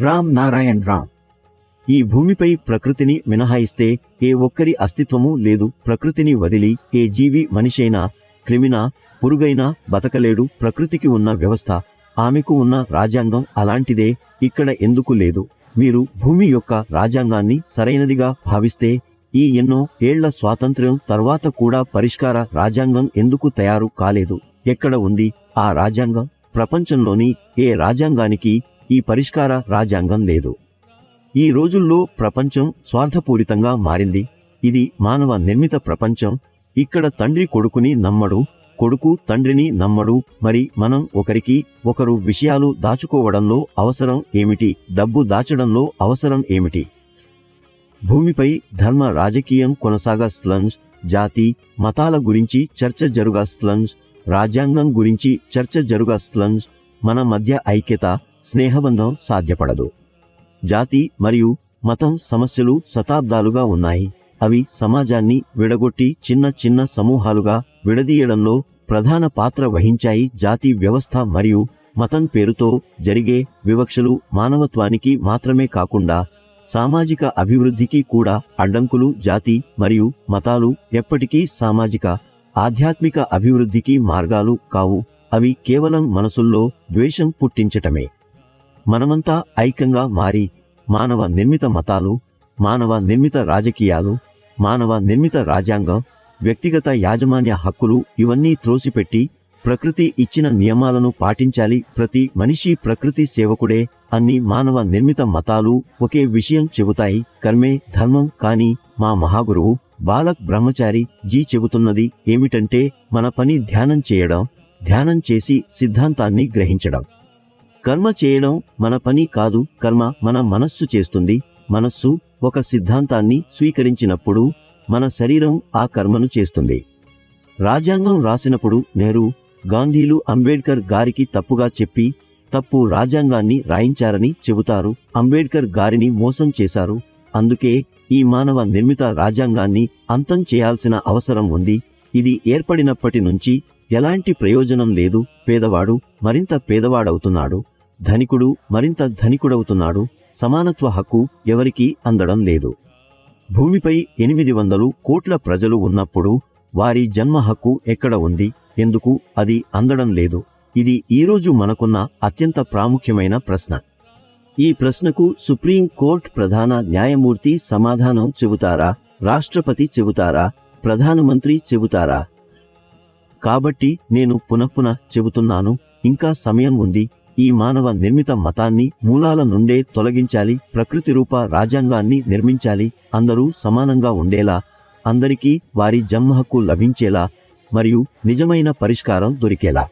రామ్ నారాయణ్ రామ్. ఈ భూమిపై ప్రకృతిని మినహాయిస్తే ఏ ఒక్కరి అస్తిత్వమూ లేదు. ప్రకృతిని వదిలి ఏ జీవి, మనిషైనా, క్రిమినా, పురుగైనా బతకలేడు. ప్రకృతికి ఉన్న వ్యవస్థ, ఆమెకు ఉన్న రాజ్యాంగం అలాంటిదే ఇక్కడ ఎందుకు లేదు? మీరు భూమి యొక్క రాజ్యాంగాన్ని సరైనదిగా భావిస్తే ఈ ఎన్నో ఏళ్ల స్వాతంత్ర్యం తర్వాత కూడా పరిష్కార రాజ్యాంగం ఎందుకు తయారు కాలేదు? ఎక్కడ ఉంది ఆ రాజ్యాంగం? ప్రపంచంలోని ఏ రాజ్యాంగానికి ఈ పరిష్కార రాజ్యాంగం లేదు. ఈ రోజుల్లో ప్రపంచం స్వార్థపూరితంగా మారింది. ఇది మానవ నిర్మిత ప్రపంచం. ఇక్కడ తండ్రి కొడుకుని నమ్మడు, కొడుకు తండ్రిని నమ్మడు. మరి మనం ఒకరికి ఒకరు విషయాలు దాచుకోవడంలో అవసరం ఏమిటి? డబ్బు దాచడంలో అవసరం ఏమిటి? భూమిపై ధర్మ రాజకీయం కొనసాగస్లన్స్, జాతి మతాల గురించి చర్చ జరుగస్లన్స్, రాజ్యాంగం గురించి చర్చ జరుగస్లన్స్. మన మధ్య ఐక్యత, స్నేహబంధం సాధ్యపడదు. జాతి మరియు మతం సమస్యలు శతాబ్దాలుగా ఉన్నాయి. అవి సమాజాన్ని విడగొట్టి చిన్న చిన్న సమూహాలుగా విడదీయడంలో ప్రధాన పాత్ర వహించాయి. జాతి వ్యవస్థ మరియు మతం పేరుతో జరిగే వివక్షలు మానవత్వానికి మాత్రమే కాకుండా సామాజిక అభివృద్ధికి కూడా అడ్డంకులు. జాతి మరియు మతాలు ఎప్పటికీ సామాజిక, ఆధ్యాత్మిక అభివృద్ధికి మార్గాలు కావు. అవి కేవలం మనసుల్లో ద్వేషం పుట్టించటమే. మనమంతా ఐక్యంగా మారి మానవ నిర్మిత మతాలు, మానవ నిర్మిత రాజకీయాలు, మానవ నిర్మిత రాజ్యాంగం, వ్యక్తిగత యాజమాన్య హక్కులు ఇవన్నీ త్రోసిపెట్టి ప్రకృతి ఇచ్చిన నియమాలను పాటించాలి. ప్రతి మనిషి ప్రకృతి సేవకుడే. అన్ని మానవ నిర్మిత మతాలు ఒకే విషయం చెబుతాయి, కర్మే ధర్మం. కానీ మా మహాగురువు బాలక్ బ్రహ్మచారి జీ చెబుతున్నది ఏమిటంటే మన పని ధ్యానం చేయడం, ధ్యానం చేసి సిద్ధాంతాన్ని గ్రహించడం. కర్మ చేయడం మన పని కాదు, కర్మ మన మనస్సు చేస్తుంది. మనస్సు ఒక సిద్ధాంతాన్ని స్వీకరించినప్పుడు మన శరీరం ఆ కర్మను చేస్తుంది. రాజ్యాంగం రాసినప్పుడు నెహ్రూ, గాంధీలు అంబేడ్కర్ గారికి తప్పుగా చెప్పి తప్పు రాజ్యాంగాన్ని రాయించారని చెబుతారు. అంబేడ్కర్ గారిని మోసం చేశారు. అందుకే ఈ మానవ నిర్మిత రాజ్యాంగాన్ని అంతం చేయాల్సిన అవసరం ఉంది. ఇది ఏర్పడినప్పటి నుంచి ఎలాంటి ప్రయోజనం లేదు. పేదవాడు మరింత పేదవాడవుతున్నాడు, ధనికుడు మరింత ధనికుడవుతున్నాడు. సమానత్వ హక్కు ఎవరికీ అందడం లేదు. భూమిపై 800 కోట్ల ప్రజలు ఉన్నప్పుడు వారి జన్మ హక్కు ఎక్కడ ఉంది? ఎందుకు అది అందడం లేదు? ఇది ఈరోజు మనకున్న అత్యంత ప్రాముఖ్యమైన ప్రశ్న. ఈ ప్రశ్నకు సుప్రీం కోర్టు ప్రధాన న్యాయమూర్తి సమాధానం చెబుతారా? రాష్ట్రపతి చెబుతారా? ప్రధానమంత్రి చెబుతారా? కాబట్టి నేను పునఃపున చెబుతున్నాను, ఇంకా సమయం ఉంది. ఈ మానవ నిర్మిత మతాన్ని మూలాల నుండే తొలగించాలి. ప్రకృతి రూప రాజ్యాంగాన్ని నిర్మించాలి. అందరూ సమానంగా ఉండేలా, అందరికీ వారి జన్మ హక్కు లభించేలా మరియు నిజమైన పరిష్కారం దొరికేలా.